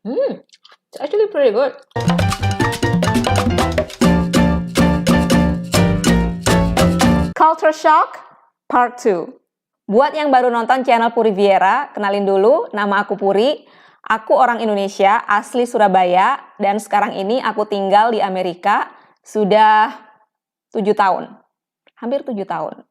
It's actually pretty good. Culture Shock Part 2. Buat yang baru nonton channel Puri Viera, kenalin dulu, nama aku Puri. Aku orang Indonesia, asli Surabaya, dan sekarang ini aku tinggal di Amerika sudah 7 tahun. Hampir 7 tahun.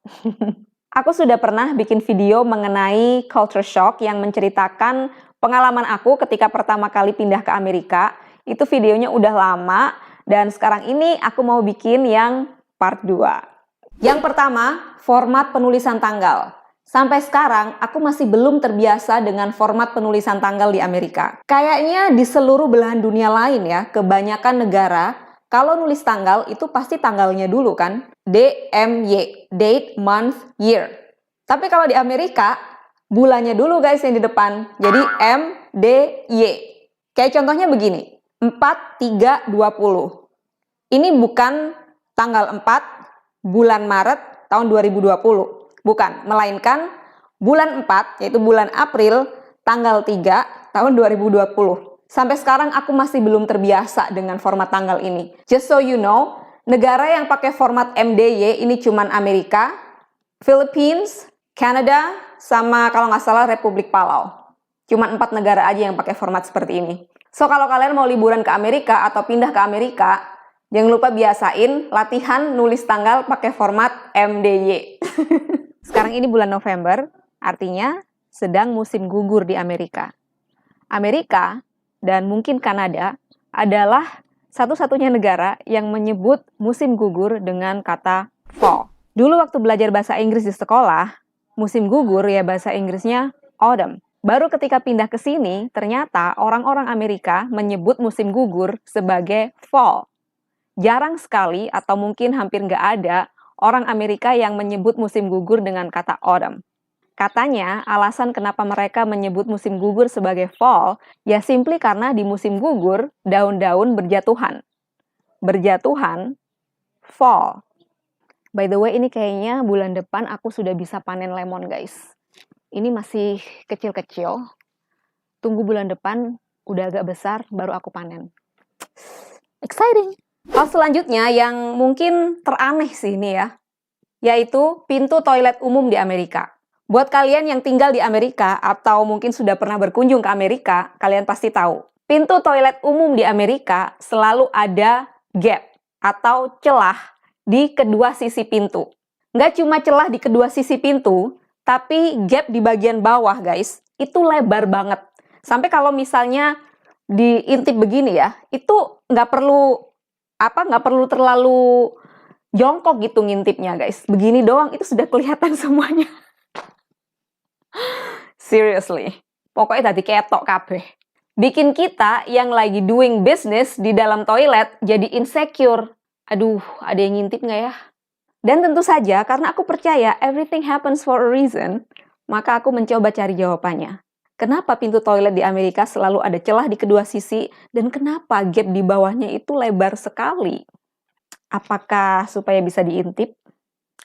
Aku sudah pernah bikin video mengenai culture shock yang menceritakan pengalaman aku ketika pertama kali pindah ke Amerika. Itu videonya udah lama, dan sekarang ini aku mau bikin yang part 2. Yang pertama, format penulisan tanggal. Sampai sekarang, aku masih belum terbiasa dengan format penulisan tanggal di Amerika. Kayaknya di seluruh belahan dunia lain ya, kebanyakan negara, kalau nulis tanggal itu pasti tanggalnya dulu kan? DMY, date, month, year. Tapi kalau di Amerika, bulannya dulu guys yang di depan. Jadi MDY. Kayak contohnya begini, 4/3/20. Ini bukan tanggal 4 bulan Maret tahun 2020. Bukan, melainkan bulan 4, yaitu bulan April, tanggal 3 tahun 2020. Sampai sekarang aku masih belum terbiasa dengan format tanggal ini. Just so you know, negara yang pakai format MDY ini cuman Amerika, Philippines, Canada, sama kalau nggak salah Republik Palau. Cuman 4 negara aja yang pakai format seperti ini. So kalau kalian mau liburan ke Amerika atau pindah ke Amerika, jangan lupa biasain latihan nulis tanggal pakai format MDY. Sekarang ini bulan November, artinya sedang musim gugur di Amerika. Amerika dan mungkin Kanada adalah satu-satunya negara yang menyebut musim gugur dengan kata fall. Dulu waktu belajar bahasa Inggris di sekolah, musim gugur ya bahasa Inggrisnya autumn. Baru ketika pindah ke sini, ternyata orang-orang Amerika menyebut musim gugur sebagai fall. Jarang sekali atau mungkin hampir nggak ada orang Amerika yang menyebut musim gugur dengan kata autumn. Katanya, alasan kenapa mereka menyebut musim gugur sebagai fall, ya simply karena di musim gugur, daun-daun berjatuhan. Berjatuhan, fall. By the way, ini kayaknya bulan depan aku sudah bisa panen lemon, guys. Ini masih kecil-kecil. Tunggu bulan depan, udah agak besar, baru aku panen. Exciting! Hal selanjutnya yang mungkin teraneh sih ini ya, yaitu pintu toilet umum di Amerika. Buat kalian yang tinggal di Amerika atau mungkin sudah pernah berkunjung ke Amerika, kalian pasti tahu. Pintu toilet umum di Amerika selalu ada gap atau celah di kedua sisi pintu. Nggak cuma celah di kedua sisi pintu, tapi gap di bagian bawah guys, itu lebar banget. Sampai kalau misalnya diintip begini ya, itu nggak perlu terlalu jongkok gitu ngintipnya guys. Begini doang itu sudah kelihatan semuanya. Seriously. Pokoknya tadi ketok kabeh. Bikin kita yang lagi doing business di dalam toilet jadi insecure. Aduh, ada yang ngintip nggak ya? Dan tentu saja karena aku percaya everything happens for a reason, maka aku mencoba cari jawabannya. Kenapa pintu toilet di Amerika selalu ada celah di kedua sisi dan kenapa gap di bawahnya itu lebar sekali? Apakah supaya bisa diintip?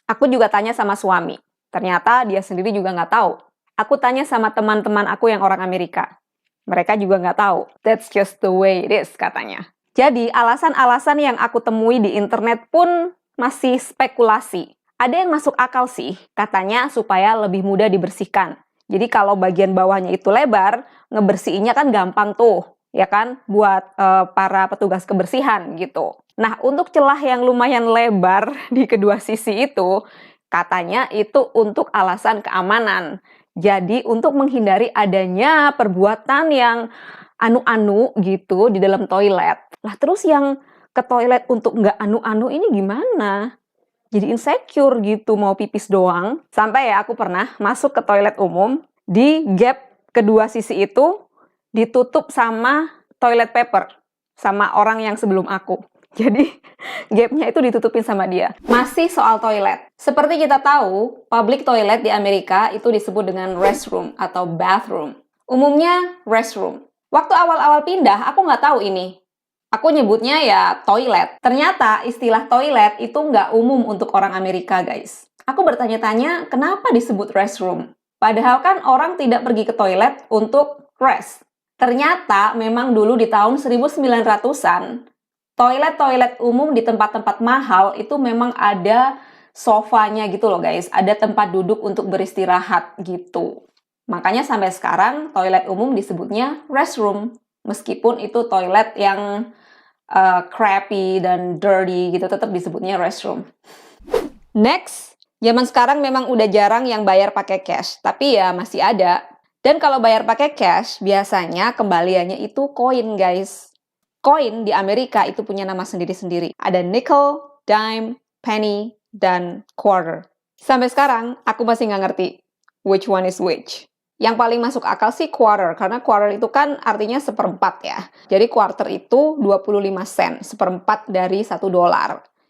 Aku juga tanya sama suami. Ternyata dia sendiri juga nggak tahu. Aku tanya sama teman-teman aku yang orang Amerika. Mereka juga nggak tahu. That's just the way it is, katanya. Jadi, alasan-alasan yang aku temui di internet pun masih spekulasi. Ada yang masuk akal sih, katanya supaya lebih mudah dibersihkan. Jadi kalau bagian bawahnya itu lebar, ngebersihinnya kan gampang tuh, ya kan? Buat para petugas kebersihan gitu. Nah, untuk celah yang lumayan lebar di kedua sisi itu, katanya itu untuk alasan keamanan. Jadi untuk menghindari adanya perbuatan yang anu-anu gitu di dalam toilet. Lah terus yang ke toilet untuk nggak anu-anu ini gimana? Jadi insecure gitu, mau pipis doang. Sampai ya aku pernah masuk ke toilet umum, di gap kedua sisi itu ditutup sama toilet paper, sama orang yang sebelum aku. Jadi gapnya itu ditutupin sama dia. Masih soal toilet. Seperti kita tahu, public toilet di Amerika itu disebut dengan restroom atau bathroom. Umumnya restroom. Waktu awal-awal pindah, aku nggak tahu ini. Aku nyebutnya ya toilet. Ternyata istilah toilet itu nggak umum untuk orang Amerika, guys. Aku bertanya-tanya, kenapa disebut restroom? Padahal kan orang tidak pergi ke toilet untuk rest. Ternyata memang dulu di tahun 1900-an, toilet-toilet umum di tempat-tempat mahal itu memang ada sofanya gitu loh guys. Ada tempat duduk untuk beristirahat gitu. Makanya sampai sekarang toilet umum disebutnya restroom. Meskipun itu toilet yang crappy dan dirty gitu, tetap disebutnya restroom. Next, zaman sekarang memang udah jarang yang bayar pakai cash, tapi ya masih ada. Dan kalau bayar pakai cash, biasanya kembaliannya itu koin, guys. Koin di Amerika itu punya nama sendiri-sendiri. Ada nickel, dime, penny, dan quarter. Sampai sekarang, aku masih nggak ngerti which one is which. Yang paling masuk akal sih quarter, karena quarter itu kan artinya seperempat ya. Jadi quarter itu 25 sen, seperempat dari $1.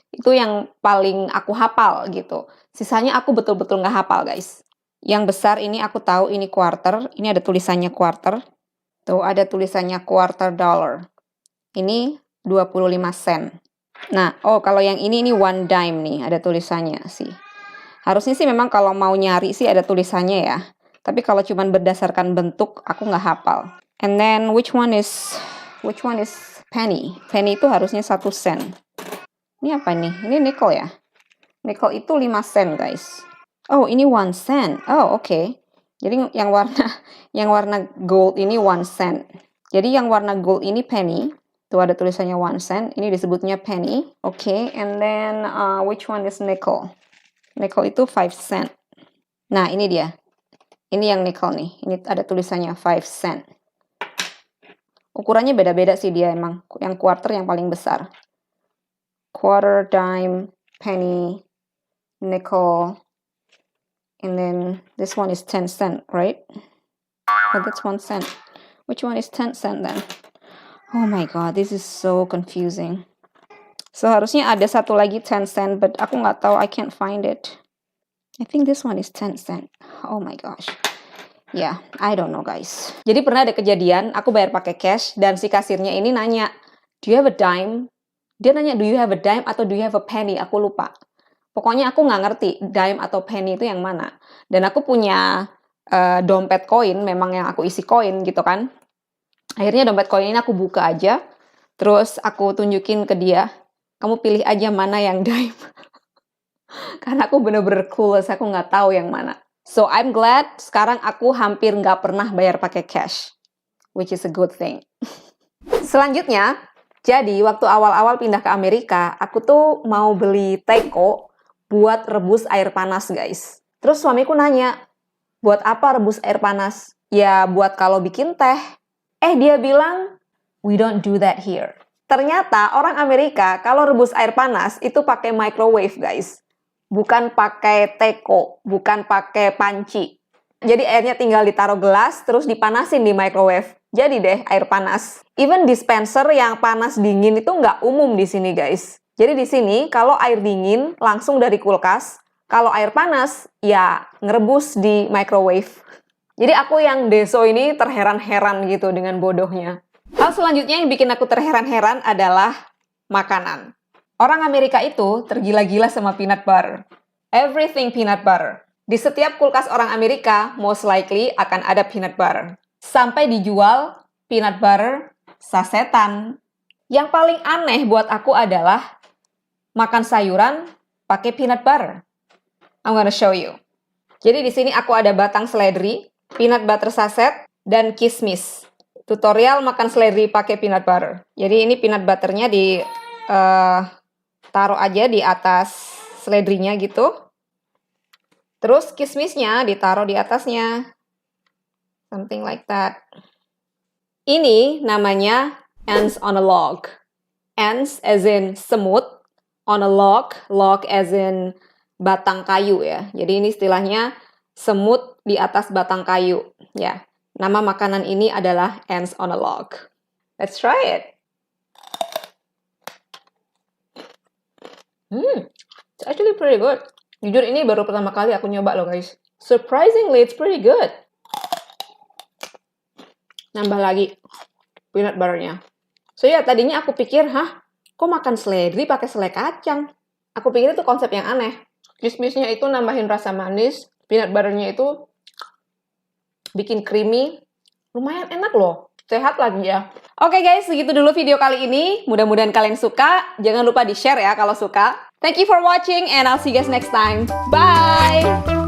Itu yang paling aku hafal gitu. Sisanya aku betul-betul nggak hafal, guys. Yang besar ini aku tahu ini quarter, ini ada tulisannya quarter. Tuh ada tulisannya quarter dollar. Ini 25 sen. Nah, kalau yang ini one dime nih, ada tulisannya sih. Harusnya sih memang kalau mau nyari sih ada tulisannya ya. Tapi kalau cuman berdasarkan bentuk, aku nggak hafal. And then which one is penny? Penny itu harusnya 1 sen. Ini apa nih? Ini nickel ya? Nickel itu 5 sen, guys. Oh, ini 1 sen. Oh, oke. Jadi yang warna gold ini 1 sen. Jadi yang warna gold ini penny. Tuh ada tulisannya 1 sen. Ini disebutnya penny. Oke, and then which one is nickel? Nickel itu 5 sen. Nah, ini dia. Ini yang nickel nih. Ini ada tulisannya 5 sen. Ukurannya beda-beda sih dia emang. Yang quarter yang paling besar. Quarter, dime, penny, nickel. And then this one is 10 cent, right? Oh, that's 1 cent. Which one is 10 cent then? Oh my god, this is so confusing. So harusnya ada satu lagi 10 cent, but aku nggak tahu, I can't find it. I think this one is 10 cent. Oh my gosh. Yeah, I don't know guys. Jadi pernah ada kejadian, aku bayar pakai cash, dan si kasirnya ini nanya, do you have a dime? Dia nanya, do you have a dime atau do you have a penny? Aku lupa. Pokoknya aku nggak ngerti dime atau penny itu yang mana. Dan aku punya dompet koin, memang yang aku isi koin gitu kan. Akhirnya dompet koin ini aku buka aja. Terus aku tunjukin ke dia, kamu pilih aja mana yang dime. Karena aku bener-bener clueless, aku nggak tahu yang mana. So I'm glad sekarang aku hampir nggak pernah bayar pakai cash. Which is a good thing. Selanjutnya, jadi waktu awal-awal pindah ke Amerika, aku tuh mau beli teko buat rebus air panas, guys. Terus suamiku nanya, buat apa rebus air panas? Ya, buat kalau bikin teh. Dia bilang, we don't do that here. Ternyata orang Amerika kalau rebus air panas itu pakai microwave, guys. Bukan pakai teko, bukan pakai panci. Jadi airnya tinggal ditaruh gelas, terus dipanasin di microwave. Jadi deh air panas. Even dispenser yang panas dingin itu nggak umum di sini, guys. Jadi di sini kalau air dingin langsung dari kulkas, kalau air panas ya ngerebus di microwave. Jadi aku yang deso ini terheran-heran gitu dengan bodohnya. Hal selanjutnya yang bikin aku terheran-heran adalah makanan. Orang Amerika itu tergila-gila sama peanut butter. Everything peanut butter. Di setiap kulkas orang Amerika most likely akan ada peanut butter. Sampai dijual peanut butter sasetan. Yang paling aneh buat aku adalah makan sayuran pakai peanut butter. I'm gonna show you. Jadi di sini aku ada batang seledri, peanut butter saset, dan kismis. Tutorial makan seledri pakai peanut butter. Jadi ini peanut butternya di taruh aja di atas seledrinya gitu. Terus kismisnya ditaruh di atasnya. Something like that. Ini namanya ants on a log. Ants as in semut. On a log as in batang kayu ya. Jadi ini istilahnya semut di atas batang kayu. Ya, nama makanan ini adalah ants on a log. Let's try it. It's actually pretty good. Jujur ini baru pertama kali aku nyoba loh guys. Surprisingly, it's pretty good. Nambah lagi peanut butternya. So ya, tadinya aku pikir, kok makan seledri pakai selai kacang? Aku pikir itu konsep yang aneh. Kismisnya itu nambahin rasa manis, peanut butternya itu bikin creamy. Lumayan enak loh. Sehat lagi ya. Oke guys, segitu dulu video kali ini. Mudah-mudahan kalian suka. Jangan lupa di-share ya kalau suka. Thank you for watching and I'll see you guys next time. Bye!